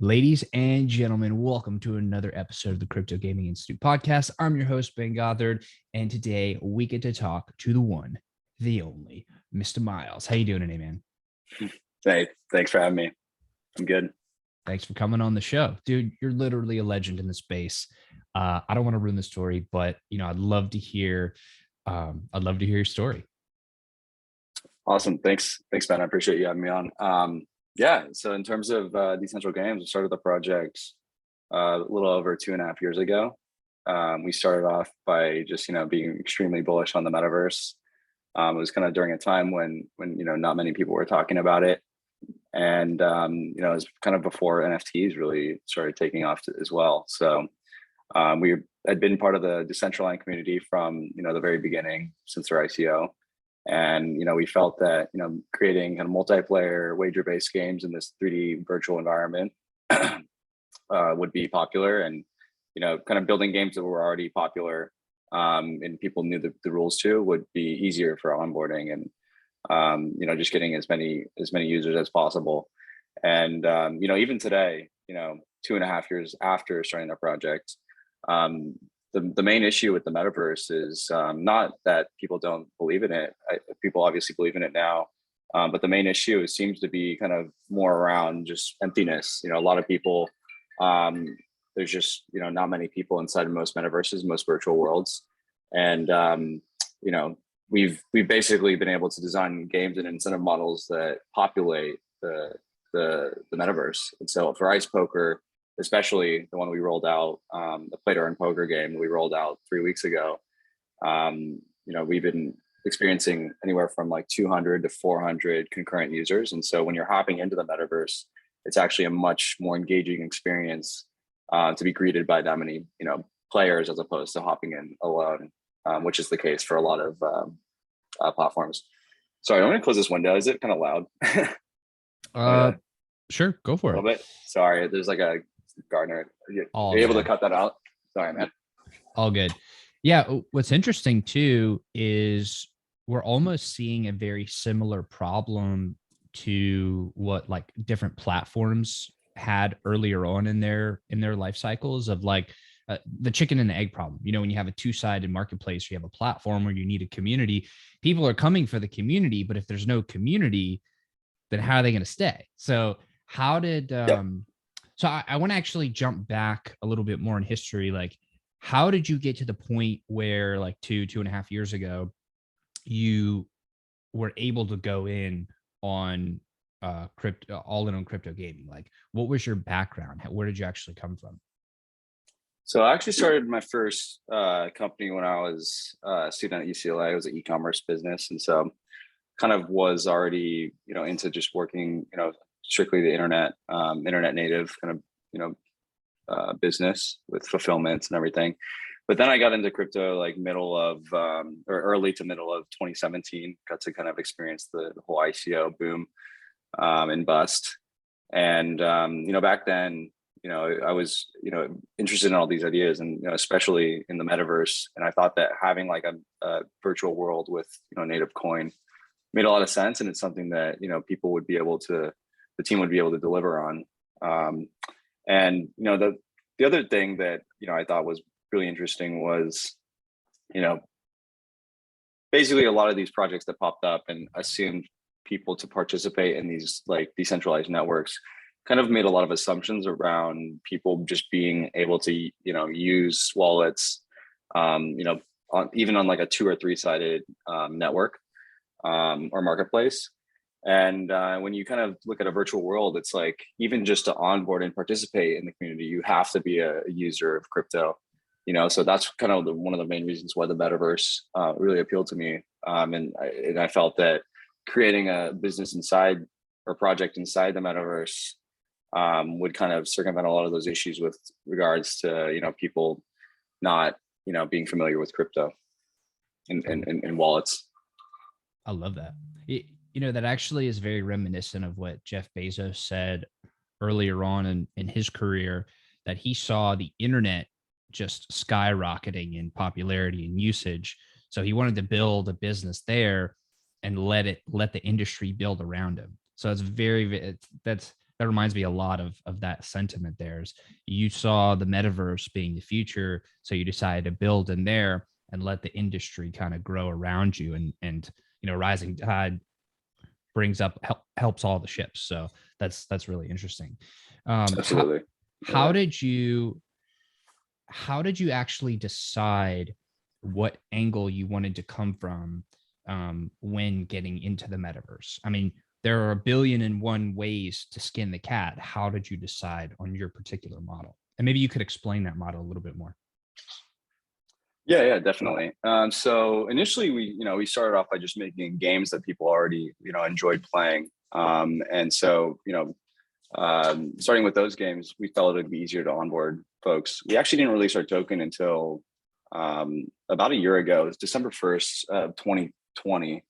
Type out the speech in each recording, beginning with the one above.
Ladies and gentlemen, welcome to another episode of the Crypto Gaming Institute podcast. I'm your host, Ben Gothard, and today we get to talk to the one, the only, Mr. Miles. How you doing today, man? Hey, thanks for having me. I'm good. Thanks for coming on the show. Dude, you're literally a legend in the space. I don't want to ruin the story, but I'd love to hear your story. Awesome. Thanks, Ben. I appreciate you having me on. So in terms of Decentral.games, we started the project a little over 2.5 years ago. We started off by just being extremely bullish on the Metaverse. It was kind of during a time when not many people were talking about it, and it was kind of before NFTs really started taking off as well. So we had been part of the Decentraland community from the very beginning since their ICO. And we felt that creating kind of multiplayer wager-based games in this 3D virtual environment would be popular, and kind of building games that were already popular and people knew the rules to would be easier for onboarding, and just getting as many users as possible. And even today, 2.5 years after starting the project, the main issue with the Metaverse is not that people don't believe in it. People obviously believe in it now, but the main issue seems to be kind of more around just emptiness. A lot of people, there's just not many people inside of most Metaverses, most virtual worlds, and we've basically been able to design games and incentive models that populate the Metaverse. And so for Ice Poker, especially the one we rolled out, the play to earn poker game we rolled out 3 weeks ago, we've been experiencing anywhere from like 200 to 400 concurrent users. And so when you're hopping into the Metaverse, it's actually a much more engaging experience to be greeted by that many players as opposed to hopping in alone, which is the case for a lot of platforms. Sorry, I'm gonna close this window. Is it kind of loud? Sure, go for it. A little bit. Sorry, there's like a gardener. You're able to cut that out? Sorry, man. All good. Yeah, what's interesting too is we're almost seeing a very similar problem to what like different platforms had earlier on in their life cycles of like the chicken and the egg problem. When you have a two-sided marketplace, you have a platform where you need a community. People are coming for the community, but if there's no community, then how are they going to stay? So how did So I want to actually jump back a little bit more in history. Like, how did you get to the point where like 2.5 years ago, you were able to go in on crypto, all in on crypto gaming? Like, what was your background? Where did you actually come from? So I actually started my first company when I was a student at UCLA. It was an e-commerce business. And so kind of was already, into just working, strictly the internet native kind of, business with fulfillments and everything. But then I got into crypto like middle of or early to middle of 2017, got to kind of experience the whole ICO boom and bust. And, back then, I was, interested in all these ideas and, especially in the Metaverse. And I thought that having like a virtual world with, native coin made a lot of sense. And it's something that, people would be able to, the team would be able to deliver on. And, the other thing that, I thought was really interesting was, basically a lot of these projects that popped up and assumed people to participate in these like decentralized networks kind of made a lot of assumptions around people just being able to, use wallets, even on like a 2 or 3-sided network or marketplace. And when you kind of look at a virtual world, it's like even just to onboard and participate in the community, you have to be a user of crypto. So that's kind of one of the main reasons why the Metaverse really appealed to me. And I felt that creating a business inside or project inside the Metaverse would kind of circumvent a lot of those issues with regards to people not being familiar with crypto and wallets. I love that. That actually is very reminiscent of what Jeff Bezos said earlier on in his career, that he saw the internet just skyrocketing in popularity and usage. So he wanted to build a business there and let the industry build around him. So it's that's that reminds me a lot of that sentiment. There's you saw the metaverse being the future, so you decided to build in there and let the industry kind of grow around you, and rising tide brings up helps all the ships. So that's really interesting. Absolutely. How did you actually decide what angle you wanted to come from when getting into the metaverse? I mean, there are 1,000,000,001 ways to skin the cat. How did you decide on your particular model? And maybe you could explain that model a little bit more. Yeah, definitely. So initially we started off by just making games that people already, enjoyed playing. And so, starting with those games, we felt it'd be easier to onboard folks. We actually didn't release our token until about a year ago. It was December 1st of 2020.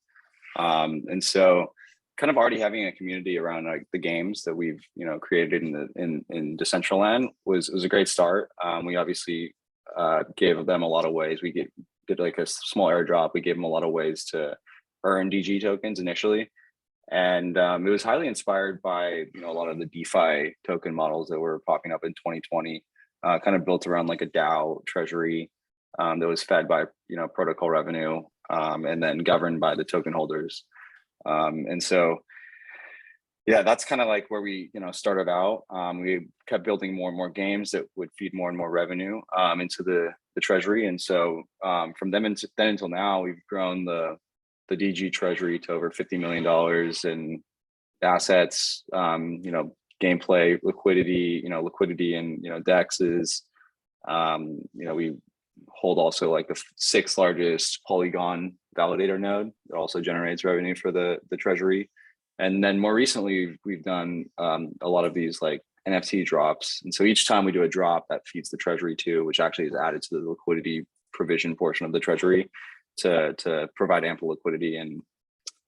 And so kind of already having a community around like the games that we've, created in Decentraland was a great start. We obviously gave them a lot of ways. We did like a small airdrop. We gave them a lot of ways to earn DG tokens initially. And it was highly inspired by, a lot of the DeFi token models that were popping up in 2020, kind of built around like a DAO treasury that was fed by, protocol revenue and then governed by the token holders. And so, yeah, that's kind of like where we, started out. We kept building more and more games that would feed more and more revenue into the treasury. And so from then until now, we've grown the DG treasury to over $50 million in assets, gameplay, liquidity, and, DEXs. We hold also like the 6th largest Polygon validator node that also generates revenue for the treasury. And then more recently, we've done a lot of these like NFT drops. And so each time we do a drop, that feeds the treasury too, which actually is added to the liquidity provision portion of the treasury to provide ample liquidity. And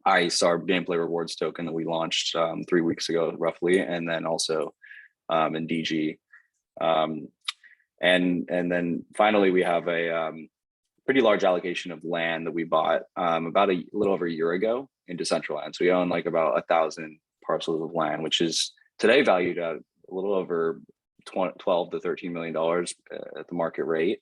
ICE, our gameplay rewards token that we launched 3 weeks ago, roughly, and then also in DG. And then finally, we have a pretty large allocation of land that we bought about a little over a year ago in Decentraland. So we own like about 1,000 parcels of land, which is today valued at a little over $12 to $13 million at the market rate.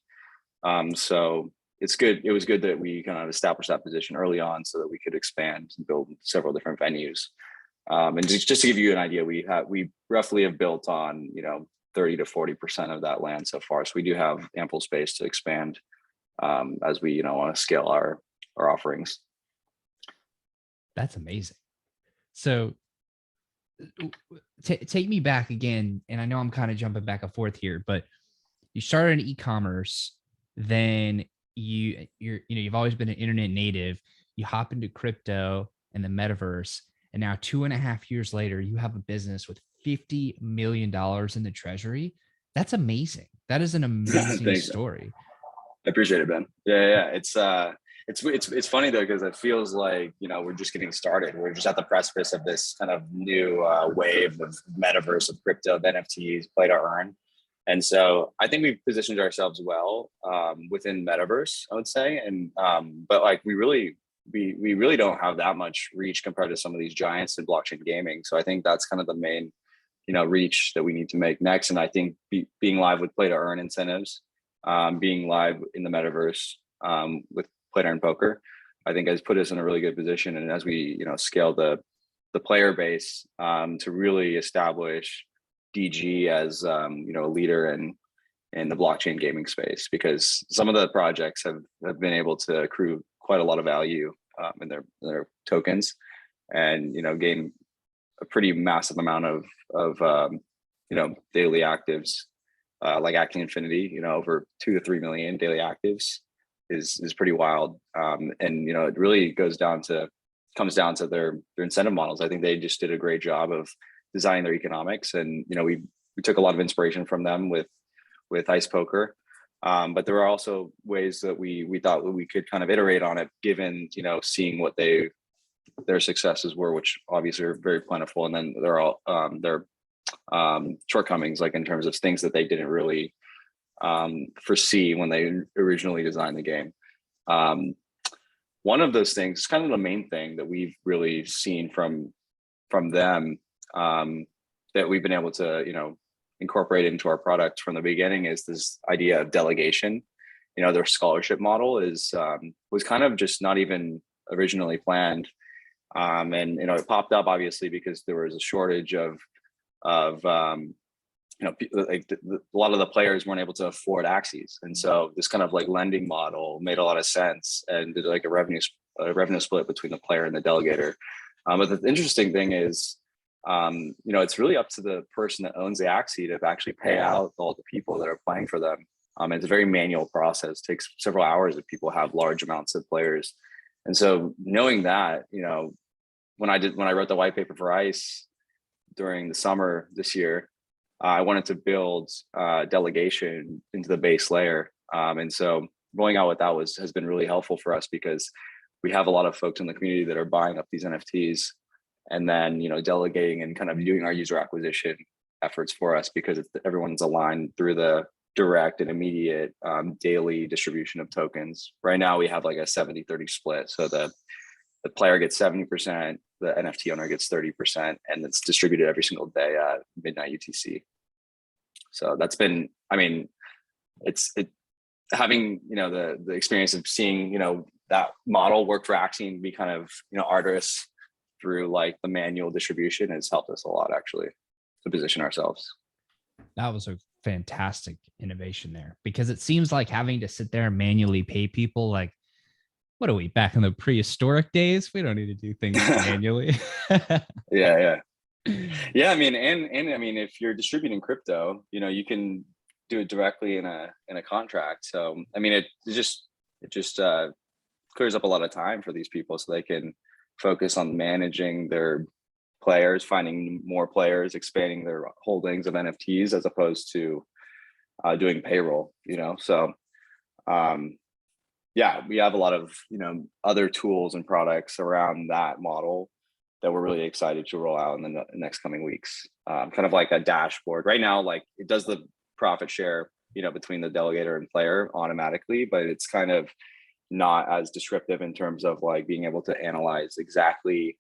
So it's good. It was good that we kind of established that position early on so that we could expand and build several different venues. And just to give you an idea, we roughly have built on 30 to 40% of that land so far. So we do have ample space to expand as we want to scale our offerings. That's amazing. So take me back again, and I know I'm kind of jumping back and forth here, but you started in e-commerce, then you've always been an internet native. You hop into crypto and the metaverse, and now 2.5 years later, you have a business with $50 million in the treasury. That's amazing. That is an amazing story. I appreciate it, Ben. Yeah. It's funny though, because it feels like, we're just getting started. We're just at the precipice of this kind of new wave of metaverse, of crypto, of NFTs, play to earn. And so I think we've positioned ourselves well within metaverse, I would say. And but like we really don't have that much reach compared to some of these giants in blockchain gaming. So I think that's kind of the main, reach that we need to make next. And I think being live with play to earn incentives, being live in the metaverse with play to earn poker, I think has put us in a really good position. And as we, scale the player base to really establish DG as a leader in the blockchain gaming space, because some of the projects have been able to accrue quite a lot of value in their tokens, and gain a pretty massive amount of daily actives, like Acting Infinity, over 2 to 3 million daily actives is pretty wild. And it really comes down to their incentive models. I think they just did a great job of designing their economics, and we took a lot of inspiration from them with Ice Poker. But there are also ways that we thought that we could kind of iterate on it, given seeing what their successes were, which obviously are very plentiful, and then there are their shortcomings, like in terms of things that they didn't really foresee when they originally designed the game. One of those things, kind of the main thing that we've really seen from them, that we've been able to, incorporate into our product from the beginning is this idea of delegation. Their scholarship model is was kind of just not even originally planned, and it popped up obviously because there was a shortage of like a lot of the players weren't able to afford axes, and so this kind of like lending model made a lot of sense and did like a revenue split between the player and the delegator. But the interesting thing is, it's really up to the person that owns the Axie to actually pay out all the people that are playing for them. It's a very manual process. It takes several hours if people have large amounts of players. And so knowing that, when I wrote the white paper for ICE during the summer this year, I wanted to build delegation into the base layer. And so rolling out what that has been really helpful for us, because we have a lot of folks in the community that are buying up these NFTs and then, delegating and kind of doing our user acquisition efforts for us, because everyone's aligned through the direct and immediate daily distribution of tokens. Right now we have like a 70-30 split. So the player gets 70%, the NFT owner gets 30%, and it's distributed every single day at midnight UTC. So that's been, it's having, the experience of seeing, that model work for Axie and be kind of, arduous through like the manual distribution has helped us a lot actually to position ourselves. That was a fantastic innovation there, because it seems like having to sit there and manually pay people, like, what are we, back in the prehistoric days? We don't need to do things manually. Yeah. And if you're distributing crypto, you can do it directly in a contract. So it just clears up a lot of time for these people, so they can focus on managing their players, finding more players, expanding their holdings of NFTs, as opposed to doing payroll. So we have a lot of other tools and products around that model that we're really excited to roll out in the next coming weeks. Kind of like a dashboard right now, like it does the profit share between the delegator and player automatically, but it's kind of not as descriptive in terms of like being able to analyze exactly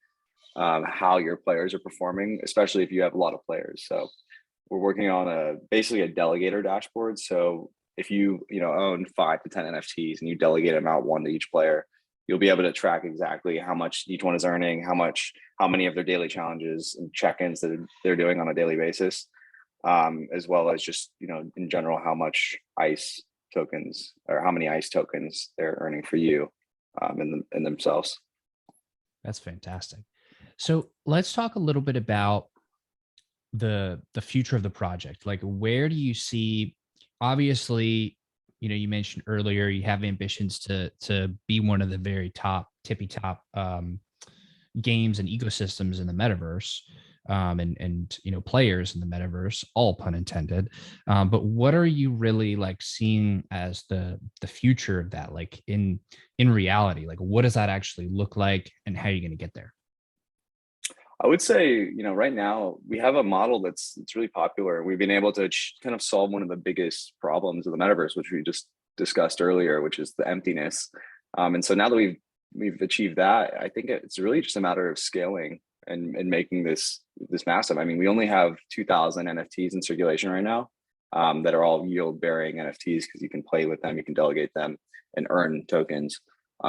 how your players are performing, especially if you have a lot of players. So we're working on basically a delegator dashboard. So if you own 5 to 10 NFTs and you delegate them out one to each player, you'll be able to track exactly how much each one is earning, how many of their daily challenges and check-ins that they're doing on a daily basis, as well as just in general how much ICE tokens, or how many ICE tokens they're earning for you in themselves. That's fantastic. So let's talk a little bit about the future of the project. Like, where do you see, obviously, you mentioned earlier you have ambitions to be one of the very tippy top games and ecosystems in the metaverse, and players in the metaverse, all pun intended. But what are you really like seeing as the future of that, like in reality? Like, what does that actually look like, and how are you going to get there? I would say, right now we have a model that's really popular. We've been able to kind of solve one of the biggest problems of the metaverse, which we just discussed earlier, which is the emptiness. And so now that we've achieved that, I think it's really just a matter of scaling and making this massive. We only have 2,000 NFTs in circulation right now, that are all yield bearing NFTs, because you can play with them, you can delegate them and earn tokens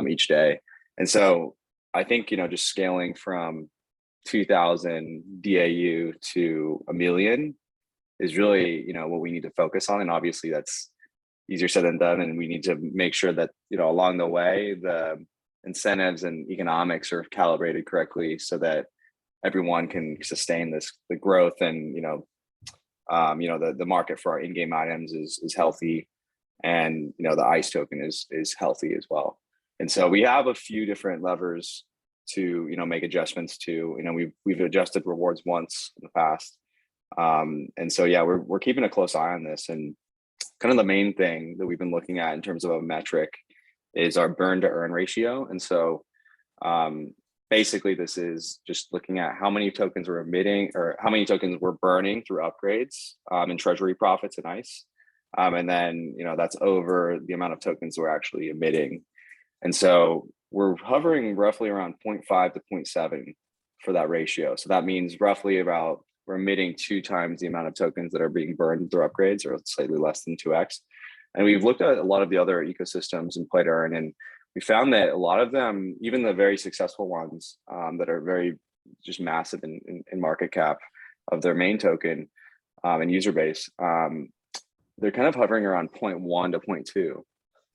each day. And so I think, just scaling from 2,000 DAU to 1 million is really, what we need to focus on. And obviously that's easier said than done. And we need to make sure that, along the way, the incentives and economics are calibrated correctly so that everyone can sustain the growth, and, the market for our in-game items is healthy, and, the ICE token is healthy as well. And so we have a few different levers to make adjustments to. We've adjusted rewards once in the past, and so we're keeping a close eye on this. And kind of the main thing that we've been looking at in terms of a metric is our burn to earn ratio. And so basically this is just looking at how many tokens we're emitting, or how many tokens we're burning through upgrades and treasury profits in ICE, and then that's over the amount of tokens we're actually emitting. And so we're hovering roughly around 0.5 to 0.7 for that ratio. So that means roughly about we're emitting 2 times the amount of tokens that are being burned through upgrades, or slightly less than 2x. And we've looked at a lot of the other ecosystems and play to earn, and we found that a lot of them, even the very successful ones that are very just massive in market cap of their main token and user base, they're kind of hovering around 0.1 to 0.2.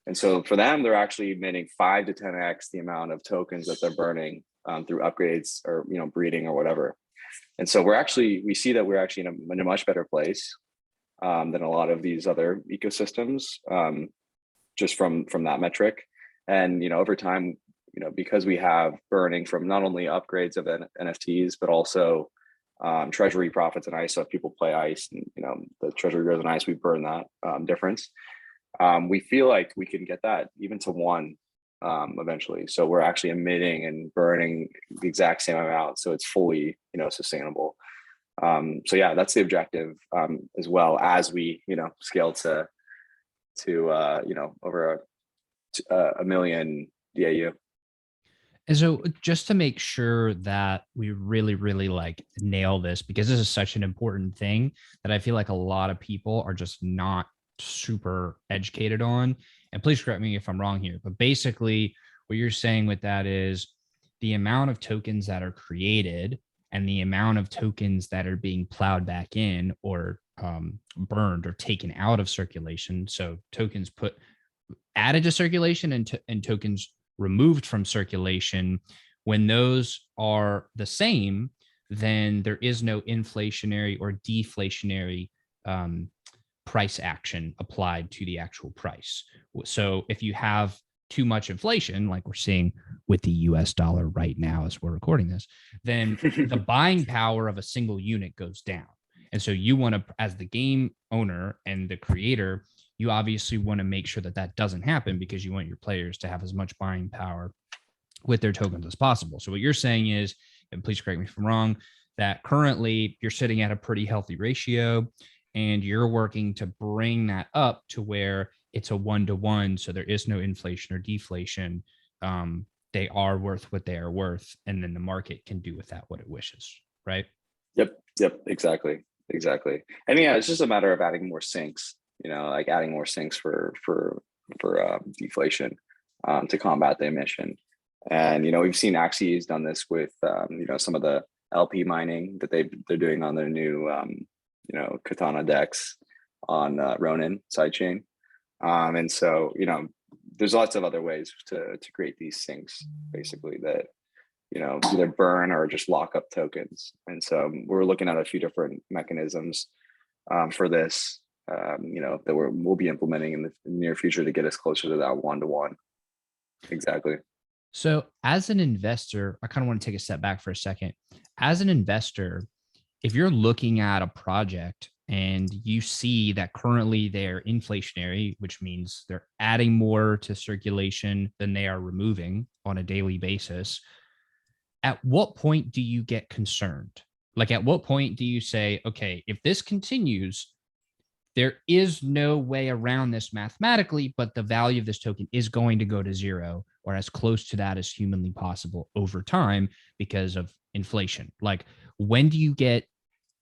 And so for them, they're actually emitting 5 to 10x the amount of tokens that they're burning through upgrades or breeding or whatever. And so we see that we're actually in a much better place than a lot of these other ecosystems, just from that metric. And over time, because we have burning from not only upgrades of NFTs, but also treasury profits and ICE. So if people play ICE and the treasury goes in ICE, we burn that difference. We feel like we can get that even to 1 eventually. So we're actually emitting and burning the exact same amount, so it's fully sustainable. So yeah, that's the objective, as well as we scale to over a million DAU. And so just to make sure that we really, really like nail this, because this is such an important thing that I feel like a lot of people are just not super educated on. And please correct me if I'm wrong here, but basically what you're saying with that is the amount of tokens that are created and the amount of tokens that are being plowed back in or burned or taken out of circulation. So tokens added to circulation and tokens removed from circulation, when those are the same, then there is no inflationary or deflationary price action applied to the actual price. So if you have too much inflation, like we're seeing with the US dollar right now as we're recording this, then the buying power of a single unit goes down. And so you want to, as the game owner and the creator, you obviously want to make sure that that doesn't happen, because you want your players to have as much buying power with their tokens as possible. So what you're saying is, and please correct me if I'm wrong, that currently you're sitting at a pretty healthy ratio and you're working to bring that up to where it's a 1-to-1. So there is no inflation or deflation. They are worth what they are worth. And then the market can do with that what it wishes, right? Yep, exactly. And yeah, it's just a matter of adding more sinks, like adding more sinks for deflation to combat the emission. And we've seen Axie's done this with some of the LP mining that they're doing on their new Katana decks on Ronin sidechain. And so there's lots of other ways to create these sinks, basically, that either burn or just lock up tokens. And so we're looking at a few different mechanisms for this, that we'll be implementing in the near future to get us closer to that 1-to-1. Exactly. So as an investor, I kind of want to take a step back for a second. As an investor, if you're looking at a project and you see that currently they're inflationary, which means they're adding more to circulation than they are removing on a daily basis, at what point do you get concerned? Like, at what point do you say, okay, if this continues, there is no way around this mathematically, but the value of this token is going to go to 0 or as close to that as humanly possible over time because of inflation? Like, when do you get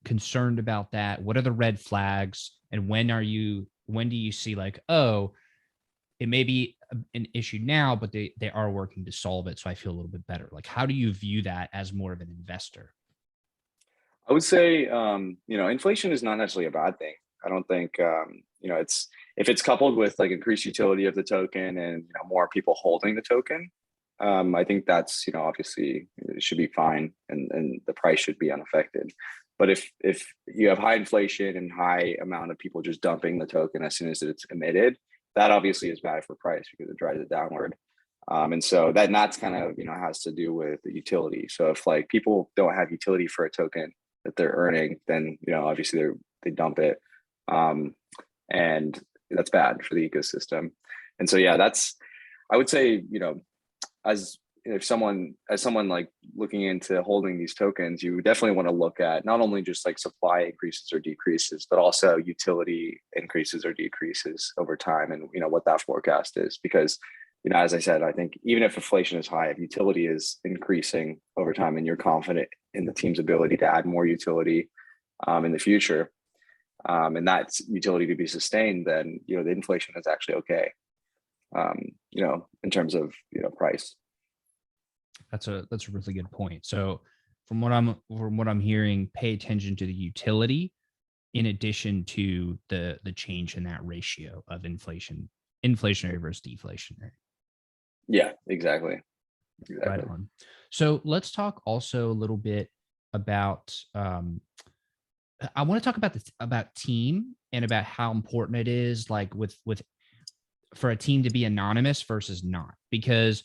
concerned about that? What are the red flags? And when do you see like, oh, it may be an issue now, but they are working to solve it, so I feel a little bit better? Like, how do you view that as more of an investor? I would say, inflation is not necessarily a bad thing. I don't think, it's, if it's coupled with like increased utility of the token and more people holding the token, I think that's obviously it should be fine, and the price should be unaffected. But if you have high inflation and high amount of people just dumping the token as soon as it's emitted, that obviously is bad for price because it drives it downward. And so that's kind of has to do with the utility. So if like people don't have utility for a token that they're earning, then obviously they dump it, and that's bad for the ecosystem. And so yeah, I would say as someone like looking into holding these tokens, you definitely want to look at not only just like supply increases or decreases, but also utility increases or decreases over time, and what that forecast is. Because as I said, I think even if inflation is high, if utility is increasing over time and you're confident in the team's ability to add more utility in the future, and that utility to be sustained, then the inflation is actually okay. In terms of price. That's a really good point. So from what I'm hearing, pay attention to the utility in addition to the change in that ratio of inflationary versus deflationary. Yeah, exactly. Right on. So let's talk also a little bit about I want to talk about team and about how important it is, like with for a team to be anonymous versus not, because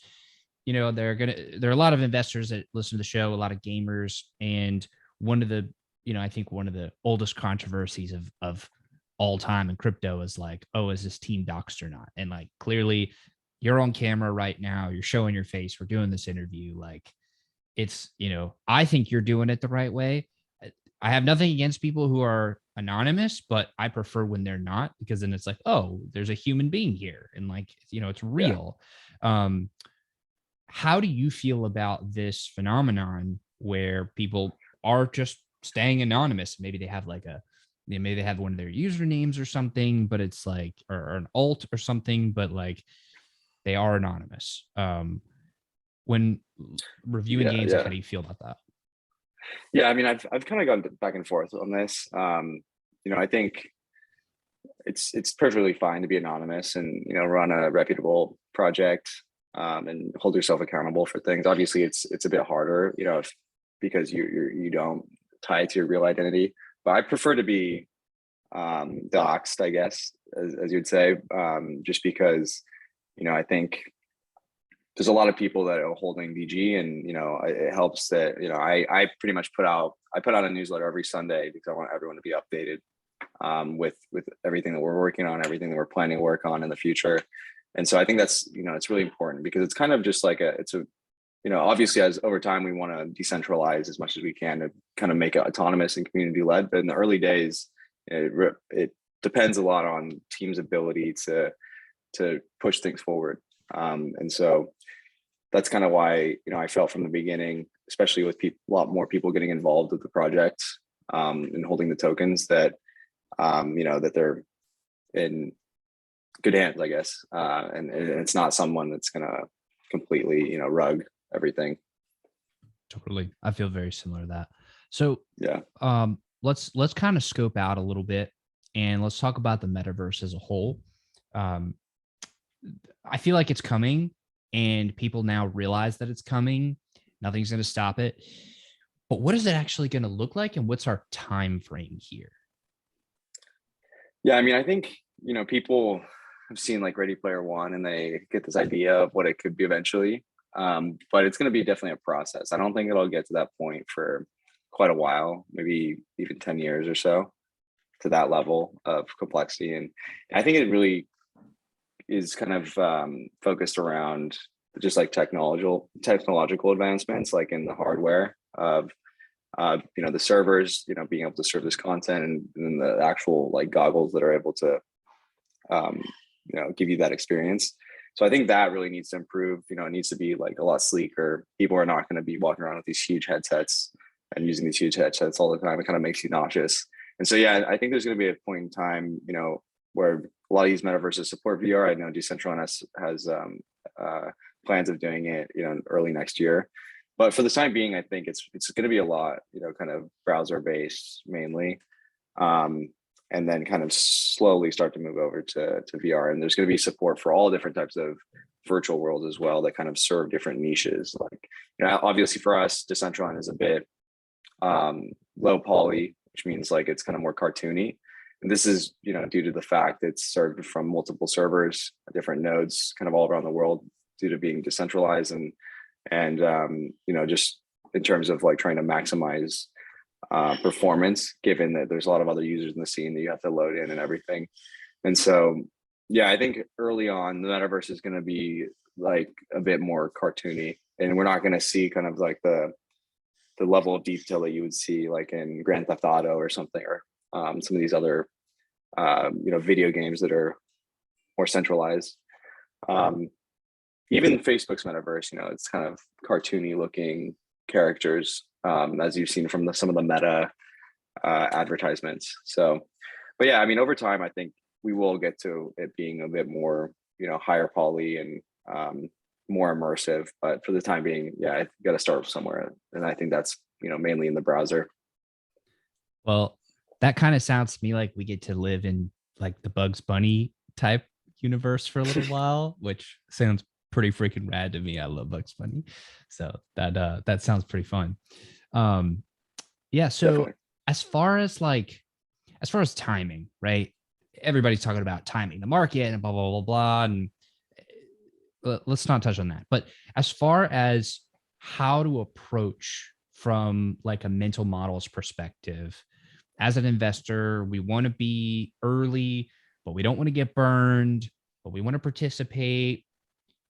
there are a lot of investors that listen to the show, a lot of gamers, and one of the I think one of the oldest controversies of all time in crypto is like, oh, is this team doxed or not? And like, clearly you're on camera right now, you're showing your face, we're doing this interview, like it's I think you're doing it the right way. I have nothing against people who are anonymous, but I prefer when they're not, because then it's like, oh, there's a human being here and like it's real. How do you feel about this phenomenon where people are just staying anonymous? Maybe they have maybe they have one of their usernames or something, but it's like, or an alt or something, but like they are anonymous. When reviewing games, like, how do you feel about that? Yeah, I mean, I've kind of gone back and forth on this. I think it's perfectly fine to be anonymous and run a reputable project, and hold yourself accountable for things. Obviously, it's a bit harder, because you don't tie it to your real identity. But I prefer to be doxed, I guess, as you'd say, just because I think there's a lot of people that are holding DG, and it helps that I pretty much put out a newsletter every Sunday because I want everyone to be updated with everything that we're working on, everything that we're planning to work on in the future. And so I think that's it's really important, because it's kind of just like obviously, as over time we want to decentralize as much as we can to kind of make it autonomous and community led. But in the early days, it depends a lot on teams' ability to push things forward. And so that's kind of why I felt from the beginning, especially with a lot more people getting involved with the project, and holding the tokens, that that they're in good hands, I guess, and it's not someone that's gonna completely rug everything. Totally, I feel very similar to that. So yeah, let's kind of scope out a little bit, and let's talk about the metaverse as a whole. I feel like it's coming, and people now realize that it's coming. Nothing's going to stop it. But what is it actually going to look like, and what's our time frame here? Yeah, I mean, I think people have seen like Ready Player One, and they get this idea of what it could be eventually. But it's going to be definitely a process. I don't think it'll get to that point for quite a while, maybe even 10 years or so, to that level of complexity. And I think it really is kind of focused around just like technological advancements, like in the hardware of the servers, being able to serve this content, and then the actual like goggles that are able to give you that experience. So I think that really needs to improve. It needs to be like a lot sleeker. People are not going to be walking around with these huge headsets and using these huge headsets all the time. It kind of makes you nauseous. And so, yeah, I think there's going to be a point in time, where a lot of these metaverses support VR. I know Decentral has plans of doing it, early next year. But for the time being, I think it's going to be a lot, kind of browser based mainly. And then kind of slowly start to move over to VR. And there's going to be support for all different types of virtual worlds as well that kind of serve different niches. Like, obviously for us, Decentral is a bit low poly, which means like it's kind of more cartoony. And this is, due to the fact it's served from multiple servers, different nodes, kind of all around the world, due to being decentralized and just in terms of like trying to maximize performance, given that there's a lot of other users in the scene that you have to load in and everything. And so, yeah, I think early on the metaverse is going to be like a bit more cartoony, and we're not going to see kind of like the level of detail that you would see like in Grand Theft Auto or something, or some of these other video games that are more centralized. Even Facebook's metaverse, it's kind of cartoony looking characters, as you've seen from some of the Meta advertisements. So, but yeah, I mean, over time, I think we will get to it being a bit more, higher poly and more immersive. But for the time being, yeah, I got to start somewhere, and I think that's mainly in the browser. Well, that kind of sounds to me like we get to live in like the Bugs Bunny type universe for a little while, which sounds pretty freaking rad to me. I love Bugs Bunny. So that sounds pretty fun. Um yeah, so Definitely. as far as timing, right? Everybody's talking about timing the market and blah blah blah blah. And let's not touch on that. But as far as how to approach from like a mental models perspective, as an investor, we want to be early, but we don't want to get burned, but we want to participate.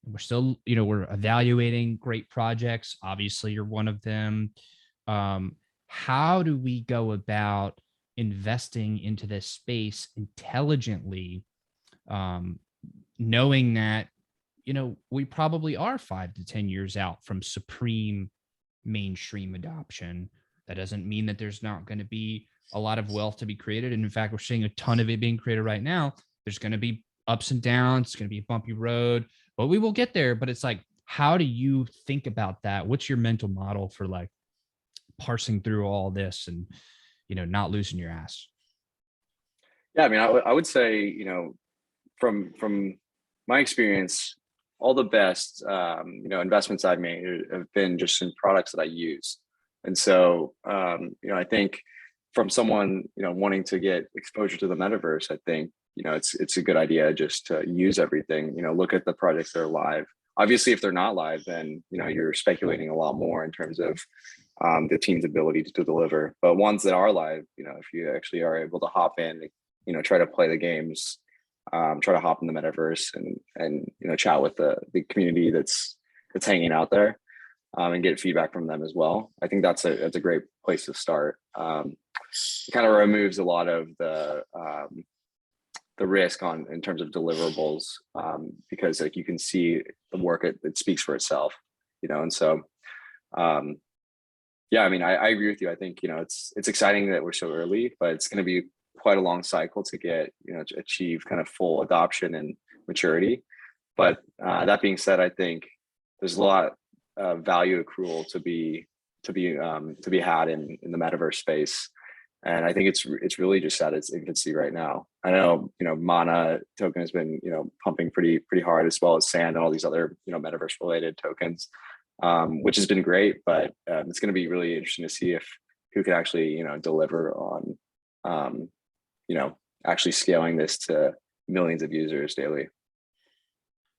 We're still, we're evaluating great projects. Obviously, you're one of them. How do we go about investing into this space intelligently, um, knowing that, we probably are 5 to 10 years out from supreme mainstream adoption? That doesn't mean that there's not going to be a lot of wealth to be created. And in fact, we're seeing a ton of it being created right now. There's going to be ups and downs. It's going to be a bumpy road, but we will get there. But it's like, how do you think about that? What's your mental model for like parsing through all this and, not losing your ass? Yeah, I mean, I would say, from my experience, all the best investments I've made have been just in products that I use. And so I think from someone wanting to get exposure to the metaverse, I think it's a good idea just to use everything. Look at the projects that are live. Obviously, if they're not live, then you're speculating a lot more in terms of the team's ability to deliver. But ones that are live, if you actually are able to hop in, try to play the games, try to hop in the metaverse and chat with the community that's hanging out there, and get feedback from them as well. I think that's a great place to start. It kind of removes a lot of the risk in terms of deliverables, because like you can see the work it speaks for itself, and so yeah, I mean, I agree with you. I think it's exciting that we're so early, but it's going to be quite a long cycle to get to achieve kind of full adoption and maturity. But that being said, I think there's a lot of value accrual to be had in the metaverse space, and I think it's really just at its infancy right now. I know Mana token has been pumping pretty hard, as well as Sand and all these other metaverse related tokens, which has been great. But it's going to be really interesting to see if who can actually deliver on actually scaling this to millions of users daily.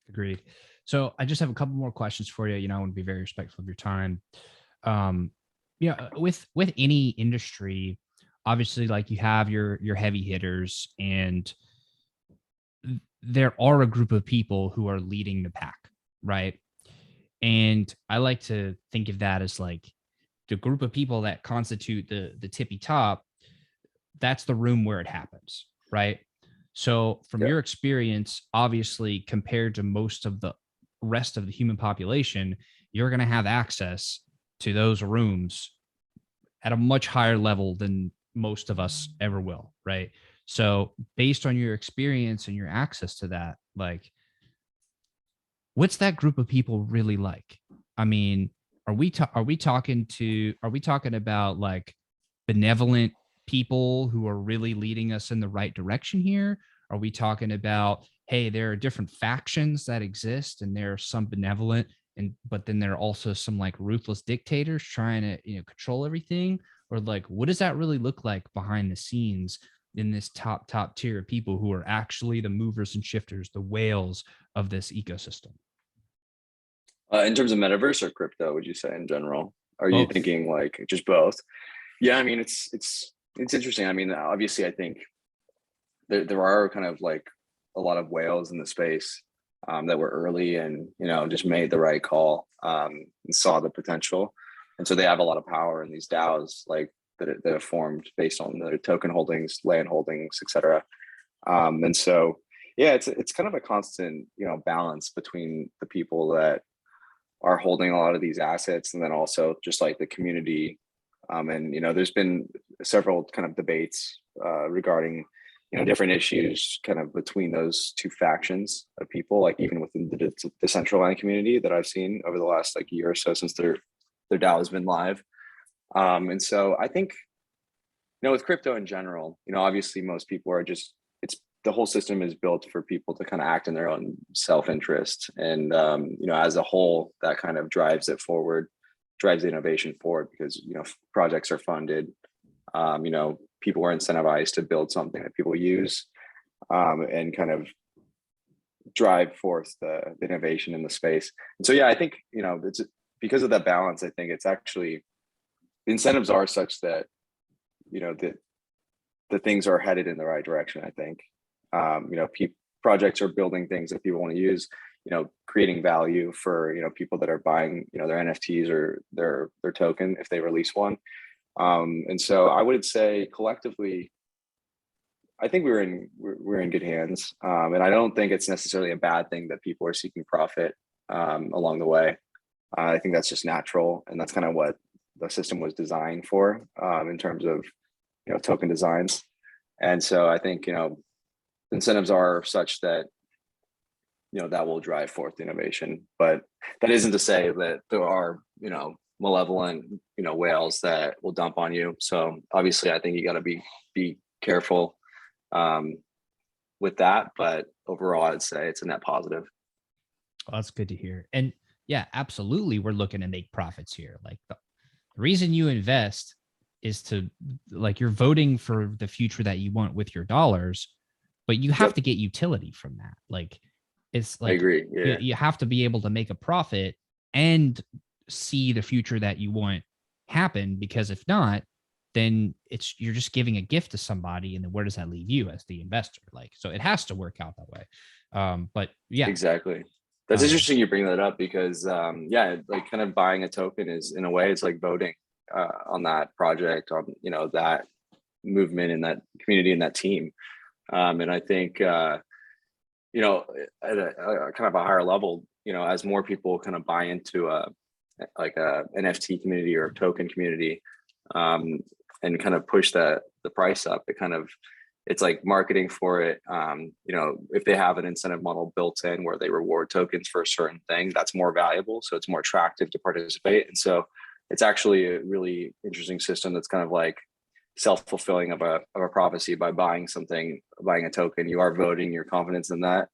Agreed. So I just have a couple more questions for you. I want to be very respectful of your time. With any industry, obviously, like you have your heavy hitters, and there are a group of people who are leading the pack, right? And I like to think of that as like the group of people that constitute the tippy top. That's the room where it happens, right? So from Yeah. your experience, obviously, compared to most of the rest of the human population, you're going to have access to those rooms at a much higher level than most of us ever will, right? So based on your experience and your access to that, like, what's that group of people really like? I mean, are we talking about like benevolent people who are really leading us in the right direction here? Are we talking about, hey, there are different factions that exist, and there are some benevolent, but then there are also some like ruthless dictators trying to control everything? Or like, what does that really look like behind the scenes in this top tier of people who are actually the movers and shifters, the whales of this ecosystem? In terms of metaverse or crypto, would you say in general? Are you Both. thinking like just both? Yeah, I mean, it's interesting. I mean, obviously, I think there are kind of like a lot of whales in the space that were early and just made the right call, and saw the potential, and so they have a lot of power in these DAOs like that have formed based on their token holdings, land holdings, etc. And so yeah, it's kind of a constant balance between the people that are holding a lot of these assets, and then also just like the community And there's been several kind of debates regarding different issues kind of between those two factions of people, like even within the decentralized community that I've seen over the last like year or so since their DAO has been live. And so I think with crypto in general, obviously most people are just, the whole system is built for people to kind of act in their own self-interest. And, as a whole, that kind of drives it forward, drives the innovation forward because, projects are funded, people are incentivized to build something that people use and kind of drive forth the innovation in the space. And so, yeah, I think, it's because of that balance, I think it's actually, the incentives are such that, the things are headed in the right direction, I think. Projects are building things that people want to use, creating value for, people that are buying, their NFTs or their token if they release one. And so I would say collectively, I think we're in good hands. And I don't think it's necessarily a bad thing that people are seeking profit along the way. I think that's just natural. And that's kind of what the system was designed for in terms of, token designs. And so I think, incentives are such that, that will drive forth innovation. But that isn't to say that there are, malevolent, whales that will dump on you. So obviously I think you got to be careful with that. But overall, I'd say it's a net positive. Well, that's good to hear. And yeah, absolutely. We're looking to make profits here. Like the reason you invest is to, like, you're voting for the future that you want with your dollars, but you have to get utility from that. Like, it's like, I agree. Yeah. you have to be able to make a profit and see the future that you want happen, because if not, then you're just giving a gift to somebody. And then where does that leave you as the investor? Like, so it has to work out that way. But yeah, exactly. That's interesting you bring that up because like kind of buying a token is, in a way, it's like voting on that project, on that movement and that community and that team. And I think at a kind of a higher level, as more people kind of buy into a NFT community or a token community, and kind of push the price up, it's like marketing for it. If they have an incentive model built in where they reward tokens for a certain thing, that's more valuable. So it's more attractive to participate. And so it's actually a really interesting system that's kind of like self-fulfilling of a prophecy. By buying a token, you are voting your confidence in that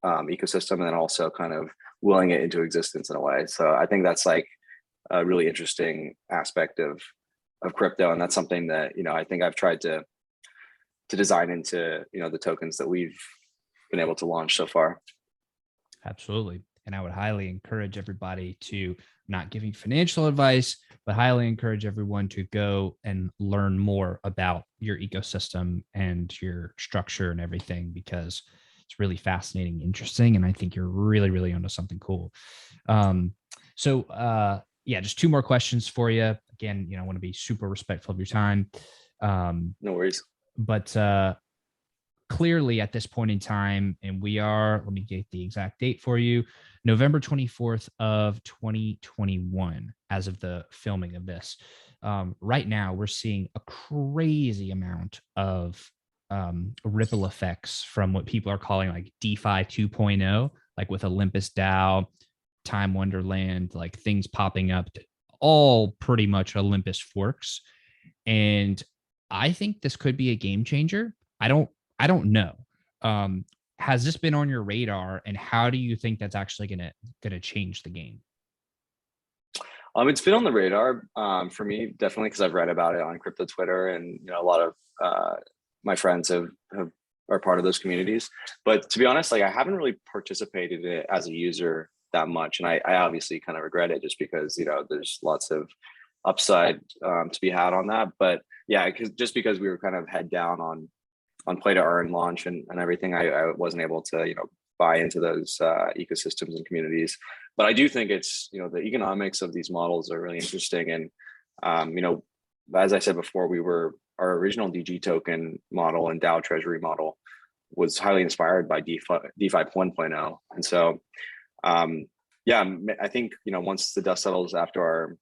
ecosystem, and then also kind of willing it into existence in a way. So I think that's like a really interesting aspect of crypto. And that's something that, I think I've tried to design into, the tokens that we've been able to launch so far. Absolutely. And I would highly encourage everybody to, not giving financial advice, but highly encourage everyone to go and learn more about your ecosystem and your structure and everything, because it's really fascinating, interesting. And I think you're really, really onto something cool. Just two more questions for you. Again, I want to be super respectful of your time. No worries. But clearly at this point in time, and let me get the exact date for you, November 24th of 2021, as of the filming of this. Right now, we're seeing a crazy amount of ripple effects from what people are calling like DeFi 2.0, like with Olympus DAO, Time Wonderland, like things popping up, all pretty much Olympus forks. And I think this could be a game changer. I don't know. Has this been on your radar, and how do you think that's actually gonna change the game? It's been on the radar for me, definitely, because I've read about it on crypto Twitter, and a lot of my friends are part of those communities. But to be honest, like I haven't really participated in it as a user that much, and I obviously kind of regret it just because there's lots of upside to be had on that. But yeah, because we were kind of head down on play to earn launch and everything, I wasn't able to buy into those ecosystems and communities. But I do think it's the economics of these models are really interesting. And as I said before, our original DG token model and DAO treasury model was highly inspired by DeFi 1.0. And so I think once the dust settles after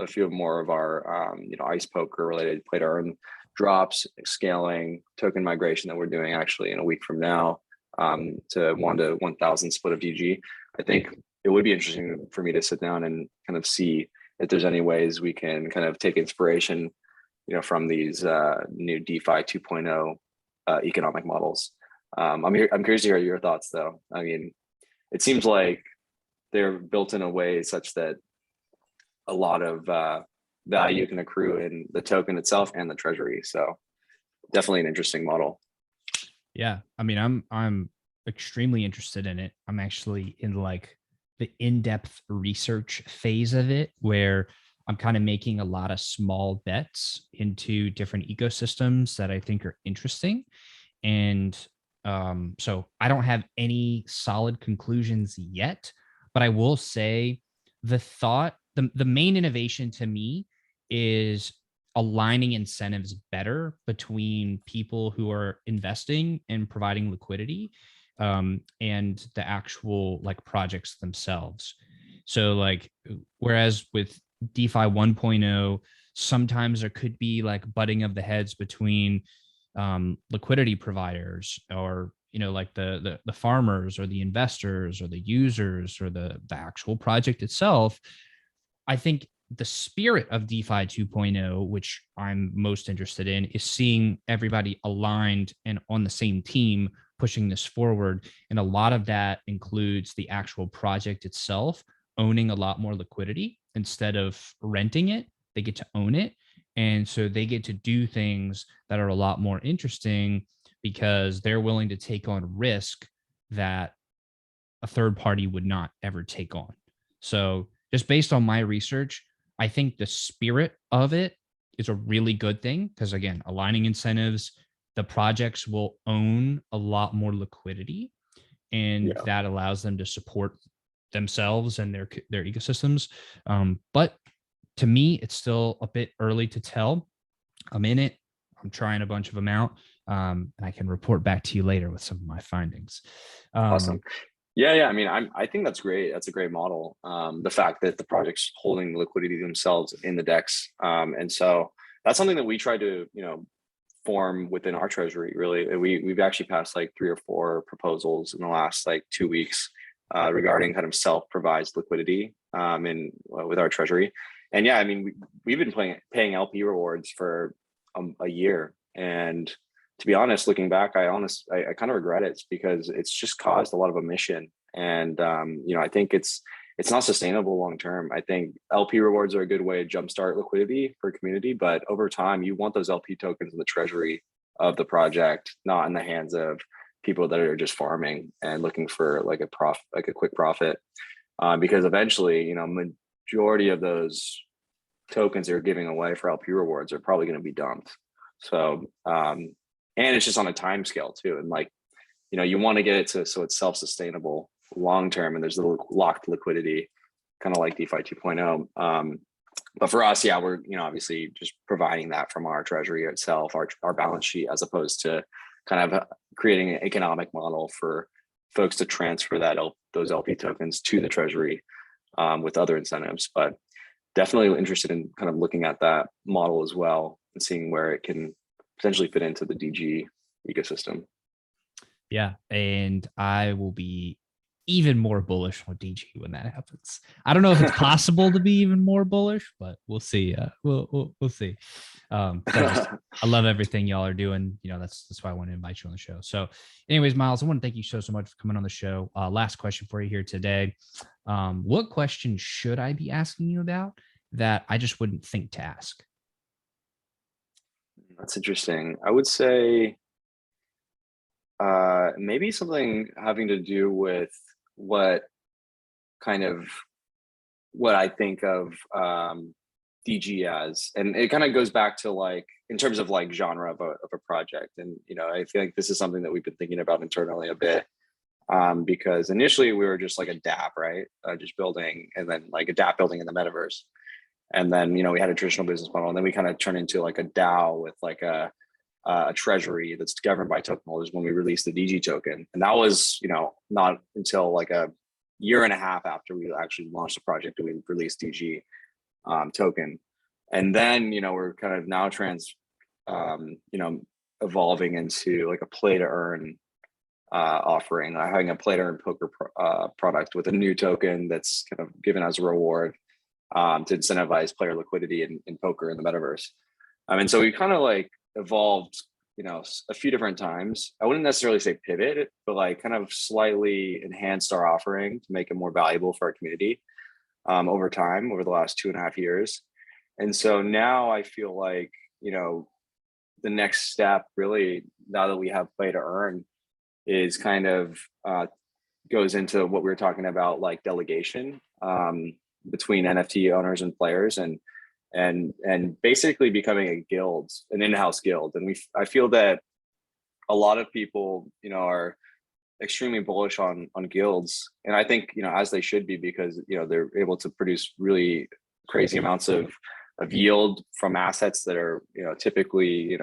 a few more of our, ice poker related play to earn drops, scaling, token migration that we're doing actually in a week from now, to 1 to 1,000 split of DG. I think it would be interesting for me to sit down and kind of see if there's any ways we can kind of take inspiration, from these new DeFi 2.0 economic models. I'm curious to hear your thoughts, though. I mean, it seems like they're built in a way such that a lot of value can accrue in the token itself and the treasury. So definitely an interesting model. Yeah, I mean, I'm extremely interested in it. I'm actually in like the in-depth research phase of it, where I'm kind of making a lot of small bets into different ecosystems that I think are interesting. And so I don't have any solid conclusions yet, but I will say the main innovation to me is aligning incentives better between people who are investing and providing liquidity, and the actual like projects themselves. So like, whereas with DeFi 1.0, sometimes there could be like butting of the heads between liquidity providers, or like the farmers or the investors or the users or the actual project itself. I think the spirit of DeFi 2.0, which I'm most interested in, is seeing everybody aligned and on the same team pushing this forward. And a lot of that includes the actual project itself owning a lot more liquidity instead of renting it. They get to own it. And so they get to do things that are a lot more interesting because they're willing to take on risk that a third party would not ever take on. So just based on my research, I think the spirit of it is a really good thing because, again, aligning incentives, the projects will own a lot more liquidity, and that allows them to support themselves and their ecosystems. But to me, it's still a bit early to tell. I'm in it. I'm trying a bunch of them out, and I can report back to you later with some of my findings. Awesome. Yeah. I mean, I think that's great. That's a great model. The fact that the project's holding the liquidity themselves in the DEX. And so that's something that we try to, form within our treasury. Really, we've actually passed like 3 or 4 proposals in the last like 2 weeks regarding kind of self-provides liquidity with our treasury. And yeah, I mean, we've been paying LP rewards for a year. And to be honest, looking back, I kind of regret it because it's just caused a lot of emission. And, I think it's not sustainable long term. I think LP rewards are a good way to jumpstart liquidity for community, but over time, you want those LP tokens in the treasury of the project, not in the hands of people that are just farming and looking for like a quick profit. Because eventually, majority of those tokens they're giving away for LP rewards are probably going to be dumped. So, and it's just on a time scale too. And like, you want to get it so it's self-sustainable long term, and there's a little locked liquidity, kind of like DeFi 2.0. But for us, yeah, we're obviously just providing that from our treasury itself, our balance sheet, as opposed to kind of creating an economic model for folks to transfer those LP tokens to the treasury with other incentives. But definitely interested in kind of looking at that model as well and seeing where it can potentially fit into the DG ecosystem. Yeah, and I will be even more bullish on DG when that happens. I don't know if it's possible to be even more bullish, but we'll see. We'll see. I love everything y'all are doing. That's why I want to invite you on the show. So, anyways, Miles, I want to thank you so much for coming on the show. Last question for you here today. What question should I be asking you about that I just wouldn't think to ask? That's interesting. I would say maybe something having to do with what I think of DG as, and it kind of goes back to like in terms of like genre of a project. And I feel like this is something that we've been thinking about internally a bit, because initially we were just like a DApp, right? Just building, and then like a DApp building in the metaverse. And then we had a traditional business model, and then we kind of turned into like a DAO with like a treasury that's governed by token holders when we released the DG token. And that was not until like a year and a half after we actually launched the project that we released DG. token. And then, we're kind of now evolving into like a play to earn offering, having a play to earn poker product with a new token that's kind of given as a reward to incentivize player liquidity in poker in the metaverse. And so we kind of like evolved, a few different times. I wouldn't necessarily say pivot, but like kind of slightly enhanced our offering to make it more valuable for our community over time, over the last 2.5 years. And so now I feel like, the next step really, now that we have play to earn, is kind of goes into what we were talking about, like delegation between NFT owners and players, and basically becoming a guild, an in-house guild. And I feel that a lot of people, are extremely bullish on guilds, and I think, as they should be, because they're able to produce really crazy amounts of yield from assets that are typically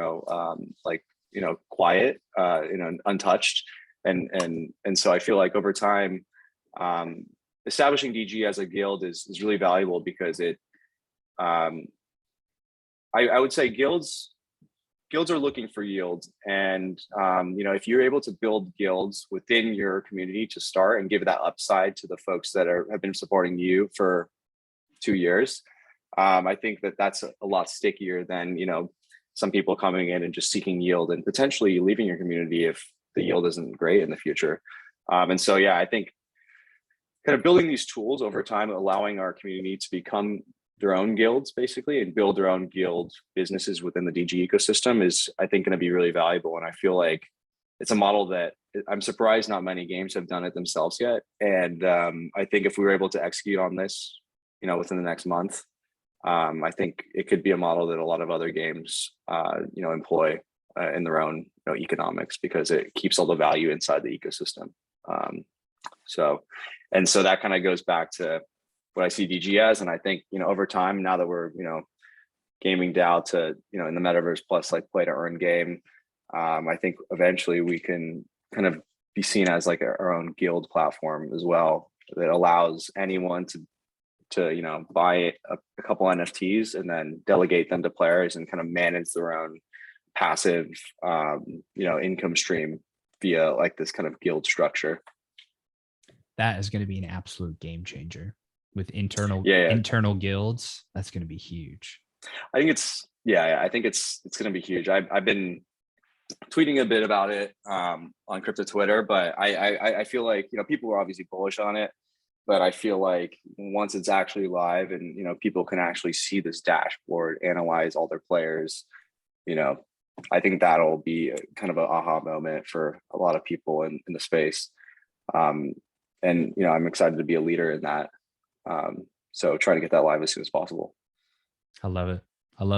quiet, untouched, and so I feel like over time, establishing DG as a guild is really valuable, because it I would say guilds are looking for yield, and if you're able to build guilds within your community to start and give that upside to the folks that have been supporting you for 2 years, I think that's a lot stickier than some people coming in and just seeking yield and potentially leaving your community if the yield isn't great in the future. And so yeah, I think kind of building these tools over time, allowing our community to become their own guilds basically and build their own guild businesses within the DG ecosystem is, I think, going to be really valuable. And I feel like it's a model that I'm surprised not many games have done it themselves yet. And I think if we were able to execute on this, within the next month, I think it could be a model that a lot of other games, employ in their own economics, because it keeps all the value inside the ecosystem. So that kind of goes back to what I see DG as. And I think, over time, now that we're, gaming DAO to, in the metaverse plus like play to earn game, I think eventually we can kind of be seen as like our own guild platform as well, that allows anyone to buy a couple NFTs and then delegate them to players and kind of manage their own passive, income stream via like this kind of guild structure. That is going to be an absolute game changer with internal guilds. That's going to be huge. I think it's going to be huge. I've been tweeting a bit about it on crypto Twitter, but I feel like people are obviously bullish on it, but I feel like once it's actually live and people can actually see this dashboard, analyze all their players, I think that'll be kind of an aha moment for a lot of people in the space. And I'm excited to be a leader in that. So try to get that live as soon as possible. I love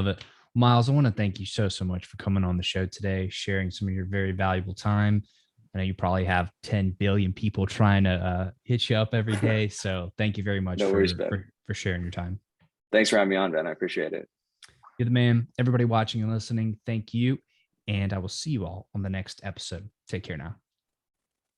it. Miles, I want to thank you so much for coming on the show today, sharing some of your very valuable time. I know you probably have 10 billion people trying to hit you up every day. So thank you very much for sharing your time. Thanks for having me on, Ben. I appreciate it. You're the man. Everybody watching and listening, thank you. And I will see you all on the next episode. Take care now.